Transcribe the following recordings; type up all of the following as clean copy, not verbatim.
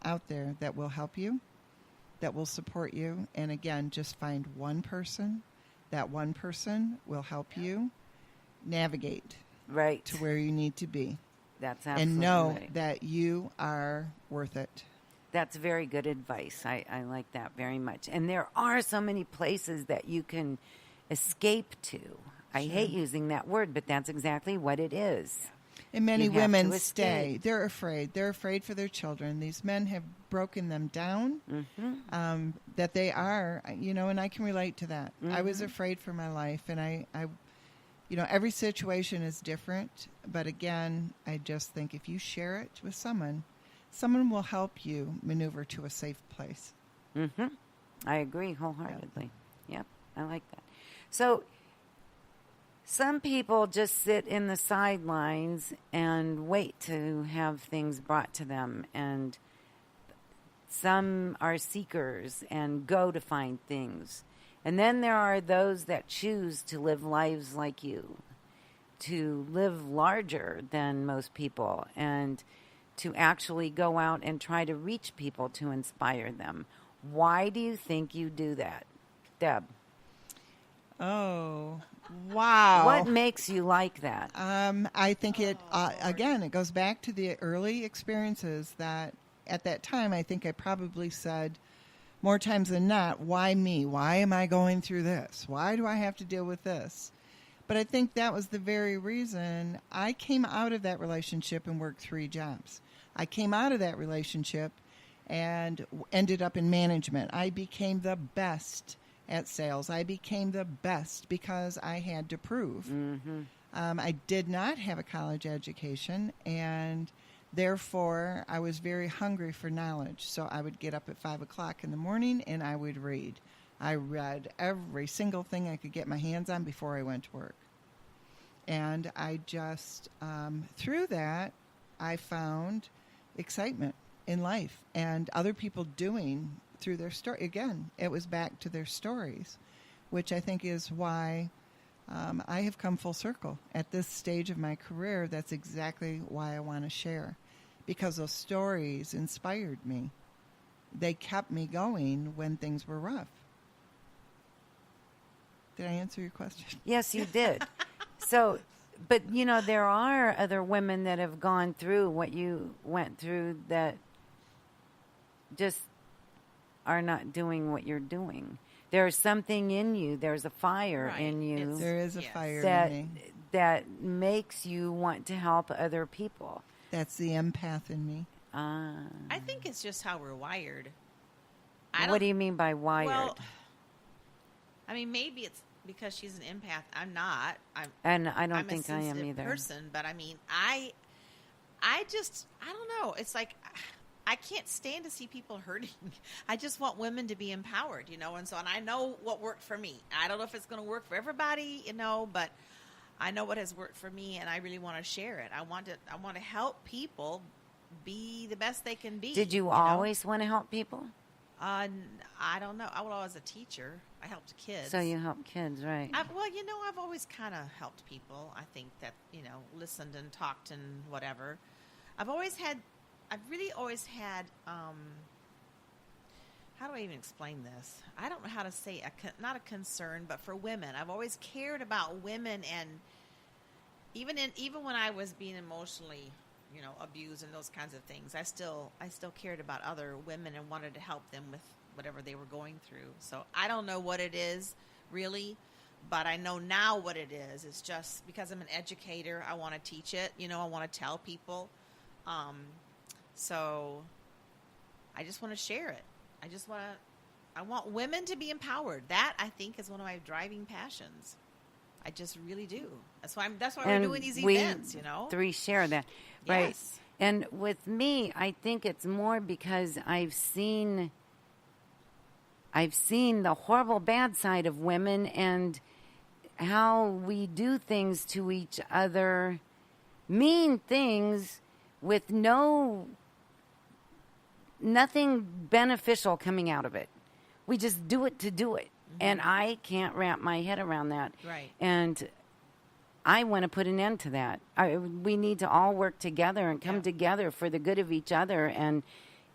out there that will help you, that will support you. And again, just find one person. That one person will help you navigate to where you need to be. That's absolutely and know right. that you are worth it. That's very good advice. I like that very much. And there are so many places that you can escape to. I hate using that word, but that's exactly what it is. And many women stay. They're afraid. They're afraid for their children. These men have broken them down, that they are, and I can relate to that. I was afraid for my life, and I every situation is different. But again, I just think if you share it with someone will help you maneuver to a safe place. I agree wholeheartedly. Yep, I like that. So some people just sit in the sidelines and wait to have things brought to them, and some are seekers and go to find things. And then there are those that choose to live lives like you, to live larger than most people, and to actually go out and try to reach people to inspire them. Why do you think you do that, Deb? Oh, wow. What makes you like that? I think it goes back to the early experiences that at that time, I think I probably said more times than not, why me? Why am I going through this? Why do I have to deal with this? But I think that was the very reason I came out of that relationship and worked 3 jobs. I came out of that relationship and ended up in management. I became the best at sales. I became the best because I had to prove. I did not have a college education, and therefore I was very hungry for knowledge. So I would get up at 5 o'clock in the morning and I would read. I read every single thing I could get my hands on before I went to work. And I just, through that, I found excitement in life and other people doing through their story. Again, it was back to their stories, which I think is why I have come full circle. At this stage of my career, that's exactly why I want to share, because those stories inspired me. They kept me going when things were rough. Did I answer your question? Yes, you did. So, but there are other women that have gone through what you went through that just are not doing what you're doing. There's something in you. There's a fire in you. There is a fire in me. That makes you want to help other people. That's the empath in me. I think it's just how we're wired. What do you mean by wired? Well, I mean, maybe it's because she's an empath. I'm not. And I don't I'm think a I am sensitive either. person, but I mean, I don't know. It's like I can't stand to see people hurting. I just want women to be empowered, and I know what worked for me. I don't know if it's going to work for everybody, but I know what has worked for me, and I really want to share it. I want to help people be the best they can be. Did you always want to help people? I don't know. I was a teacher. I helped kids. So you help kids, right? I've always kind of helped people. I think that, listened and talked and whatever. I've really always had, how do I even explain this? I don't know how to say, not a concern, but for women. I've always cared about women, and even when I was being emotionally, abused and those kinds of things, I still cared about other women and wanted to help them with whatever they were going through. So I don't know what it is really, but I know now what it is. It's just because I'm an educator, I want to teach it. I want to tell people. So I just want to share it. I want women to be empowered. That, I think, is one of my driving passions. I just really do. That's why we're doing these events, 3 share that. Right. Yes. And with me, I think it's more because I've seen the horrible bad side of women and how we do things to each other, mean things with nothing beneficial coming out of it. We just do it to do it. And I can't wrap my head around that. Right. And I want to put an end to that. We need to all work together and come together for the good of each other. And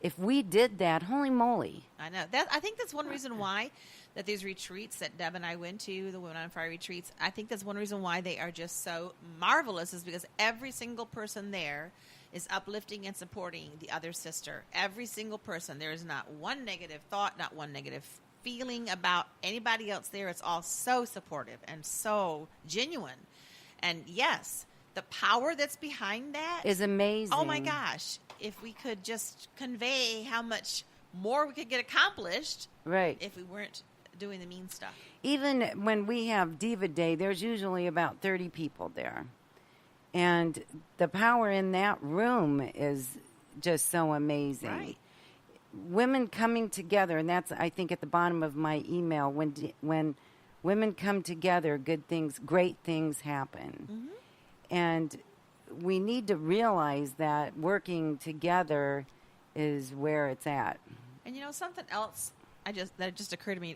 if we did that, holy moly. I know. I think that's one reason why that these retreats that Deb and I went to, the Women on Fire retreats, I think that's one reason why they are just so marvelous, is because every single person there is uplifting and supporting the other sister. Every single person. There is not one negative thought, not one negative feeling about anybody else there. It's all so supportive and so genuine. And yes, the power that's behind that Is amazing. Oh my gosh. If we could just convey how much more we could get accomplished Right. if we weren't doing the mean stuff. Even when we have Diva Day, there's usually about 30 people there. And the power in that room is just so amazing. Right. Women coming together, and that's, I think, at the bottom of my email, when women come together, great things happen. Mm-hmm. And we need to realize that working together is where it's at. And something else that just occurred to me.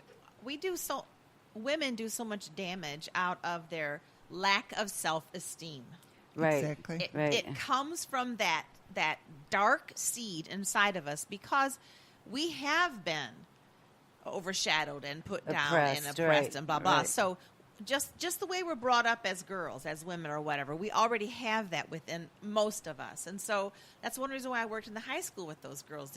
Women do so much damage out of their lack of self-esteem. Right. Exactly. It comes from that dark seed inside of us, because we have been overshadowed and put down and oppressed right, and blah blah. right. So just the way we're brought up as girls, as women or whatever, we already have that within most of us. And so that's one reason why I worked in the high school with those girls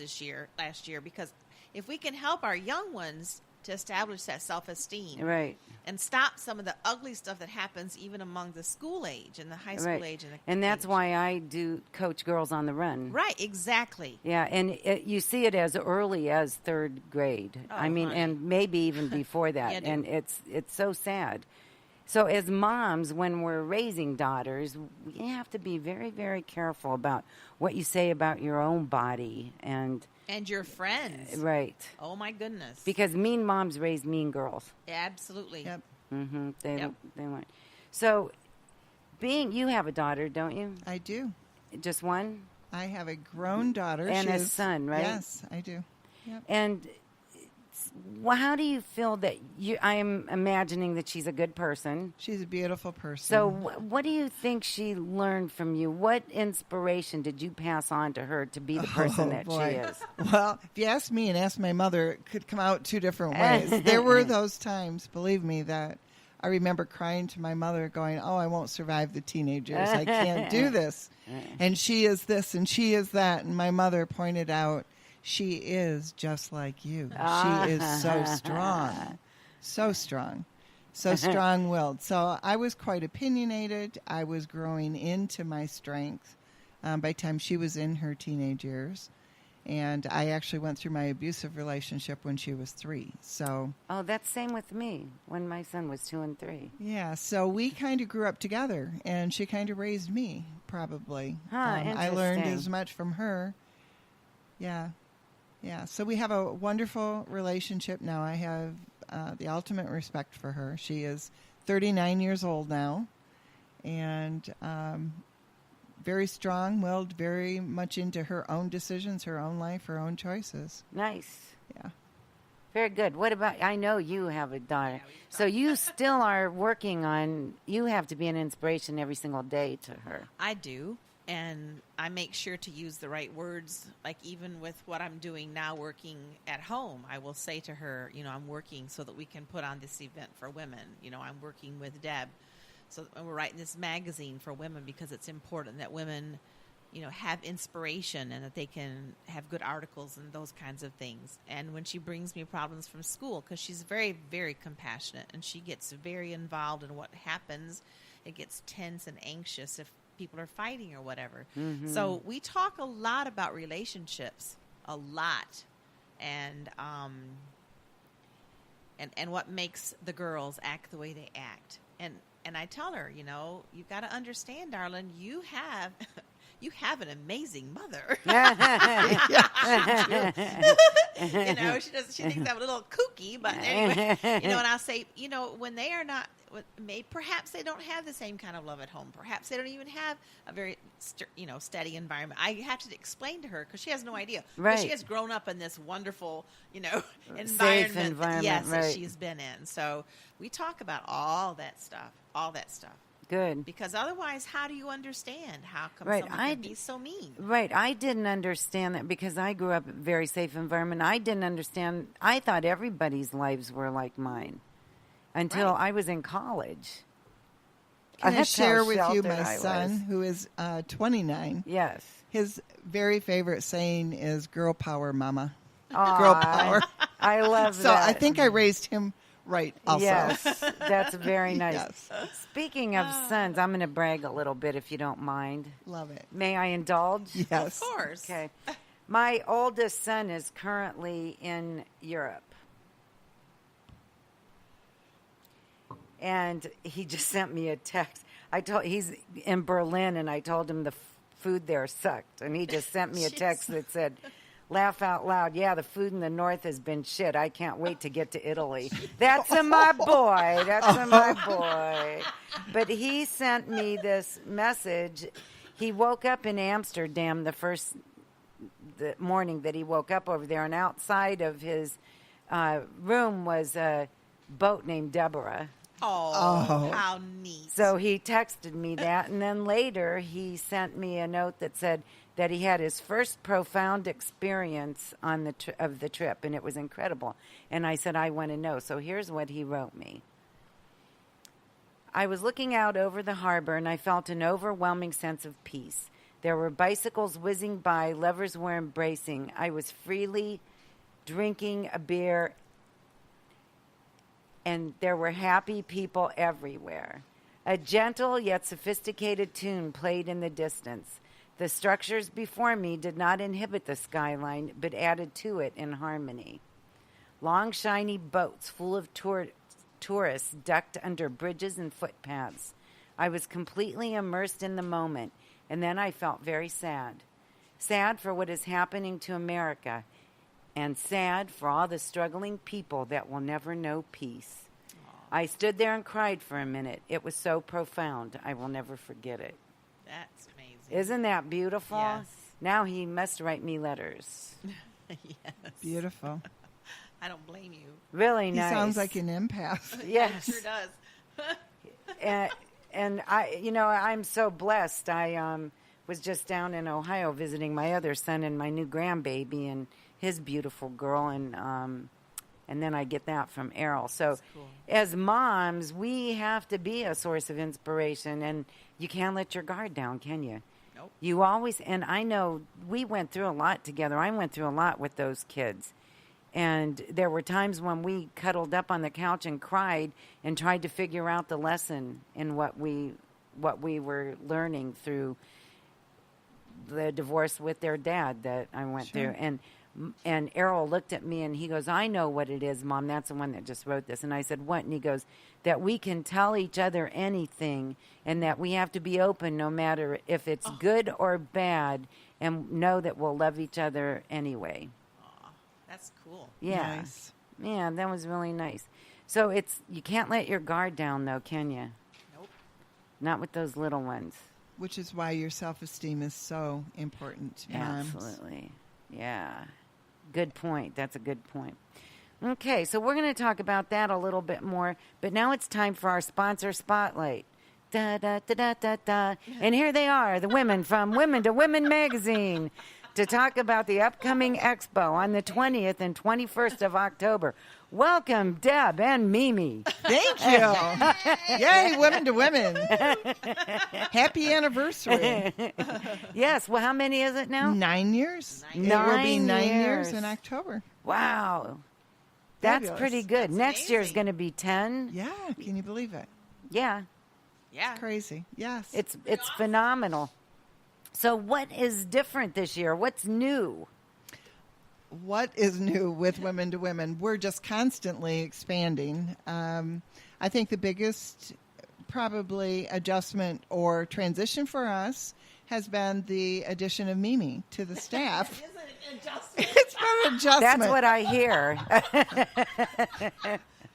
last year, because if we can help our young ones to establish that self-esteem, Right. and stop some of the ugly stuff that happens even among the school age and the high school Right. age. And that's age. why I do coach Girls on the Run. Right, exactly. Yeah, and you see it as early as third grade. Oh, I mean, honey. and maybe even before that. Yeah, dude. And it's so sad. So as moms, when we're raising daughters, we have to be very, very careful about what you say about your own body and your friends. right. Oh my goodness. Because mean moms raise mean girls. Absolutely. Yep. Mm-hmm. They Yep. want. So, you have a daughter, don't you? I do. Just one? I have a grown daughter. And She a is- son, right? Yes, I do. Yep. And how do you feel that I am imagining that she's a good person. She's a beautiful person. So what do you think she learned from you? What inspiration did you pass on to her to be the person that she is? Well, if you ask me and ask my mother, it could come out two different ways. There were those times, believe me, that I remember crying to my mother going, oh, I won't survive the teenagers. I can't do this. And she is this and she is that. And my mother pointed out, she is just like you. She is so strong. So strong. So strong-willed. So I was quite opinionated. I was growing into my strength by the time she was in her teenage years. And I actually went through my abusive relationship when she was 3. So Oh, that's same with me when my son was 2 and 3. yeah, so we kind of grew up together, and she kind of raised me, probably. Huh, I learned interesting. as much from her. Yeah. Yeah, so we have a wonderful relationship now. I have the ultimate respect for her. She is 39 years old now, and very strong-willed, very much into her own decisions, her own life, her own choices. Nice. Yeah. Very good. What about, I know you have a daughter, so you still are working on, you have to be an inspiration every single day to her. I do. And I make sure to use the right words, like even with what I'm doing now working at home. I will say to her, I'm working so that we can put on this event for women. I'm working with Deb. So we're writing this magazine for women because it's important that women, have inspiration and that they can have good articles and those kinds of things. And when she brings me problems from school, because she's very, very compassionate and she gets very involved in what happens, it gets tense and anxious if people are fighting or whatever. Mm-hmm. So we talk a lot about relationships, a lot, and what makes the girls act the way they act. And I tell her, you've got to understand, darling, you have an amazing mother. She thinks I'm a little kooky, but anyway, and I'll say, when they are not, perhaps they don't have the same kind of love at home. Perhaps they don't even have a very, steady environment. I have to explain to her because she has no idea. Right. She has grown up in this wonderful, environment. Safe environment, Yes, right. that she's been in. So we talk about all that stuff. Good. Because otherwise, how do you understand? How come Right, someone can be so mean? Right. I didn't understand that because I grew up in a very safe environment. I didn't understand. I thought everybody's lives were like mine until Right. I was in college. Can I That's how share with you sheltered my I son, was. who is 29? Yes. His very favorite saying is "Girl power, mama." Aw, Girl power. I love So that. I think I raised him right. Also, Yes, that's very nice. Yes. Speaking of sons, I'm going to brag a little bit if you don't mind. Love it. May I indulge? Yes. Of course. Okay. My oldest son is currently in Europe. And he just sent me a text. He's in Berlin, and I told him the food there sucked. And he just sent me a text that said, laugh out loud. Yeah, the food in the north has been shit. I can't wait to get to Italy. That's my boy. That's my boy. But he sent me this message. He woke up in Amsterdam the morning that he woke up over there, and outside of his room was a boat named Deborah. Oh, how neat. So he texted me that, and then later he sent me a note that said that he had his first profound experience on of the trip, and it was incredible. And I said, I want to know. So here's what he wrote me. I was looking out over the harbor, and I felt an overwhelming sense of peace. There were bicycles whizzing by, lovers were embracing. I was freely drinking a beer, and there were happy people everywhere. A gentle yet sophisticated tune played in the distance. The structures before me did not inhibit the skyline, but added to it in harmony. Long, shiny boats full of tourists ducked under bridges and footpaths. I was completely immersed in the moment, and then I felt very sad. Sad for what is happening to America, and sad for all the struggling people that will never know peace. I stood there and cried for a minute. It was so profound. I will never forget it. That's amazing. Isn't that beautiful? Yes. Now he must write me letters. Yes. Beautiful. I don't blame you. Really He nice. sounds like an empath. Yes. It sure does. And I'm so blessed. I was just down in Ohio visiting my other son and my new grandbaby and his beautiful girl, and then I get that from Errol. So cool. As moms, we have to be a source of inspiration, and you can't let your guard down, can you? Nope. You always, and I know we went through a lot together. I went through a lot with those kids. And there were times when we cuddled up on the couch and cried and tried to figure out the lesson in what we were learning through the divorce with their dad that I went through. And Errol looked at me and he goes, I know what it is, Mom. That's the one that just wrote this. And I said, what? And he goes, that we can tell each other anything and that we have to be open no matter if it's good or bad and know that we'll love each other anyway. That's cool. Yeah. Nice. Yeah, that was really nice. So you can't let your guard down though, can you? Nope. Not with those little ones. Which is why your self-esteem is so important to moms. Absolutely. Yeah. Good point. That's a good point. Okay, so we're going to talk about that a little bit more, but now it's time for our sponsor spotlight. Da, da, da, da, da, da. And here they are, the women from Women to Women magazine, to talk about the upcoming Expo on the 20th and 21st of October. Welcome, Deb and Mimi. Thank you. Yay, Women to Women. Happy anniversary. Yes, well, how many is it now? 9 years. It will be 9 9 years years. in October. Wow. That's Fabulous. pretty good. That's Next year's amazing. going to be 10. Yeah, can you believe it? Yeah. Yeah. Crazy. Yes. It's phenomenal. So what is different this year? What's new? What is new with Women to Women? We're just constantly expanding. I think the biggest probably adjustment or transition for us has been the addition of Mimi to the staff. Isn't it an adjustment? It's been an adjustment. That's what I hear.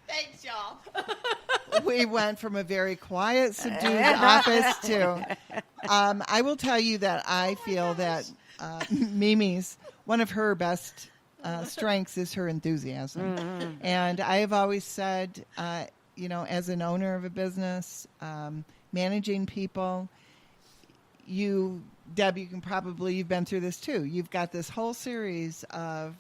Thanks, y'all. We went from a very quiet, subdued office to. I will tell you that I feel that Mimi's one of her best strengths is her enthusiasm, and I have always said, as an owner of a business, managing people. You, Deb, you've been through this too. You've got this whole series of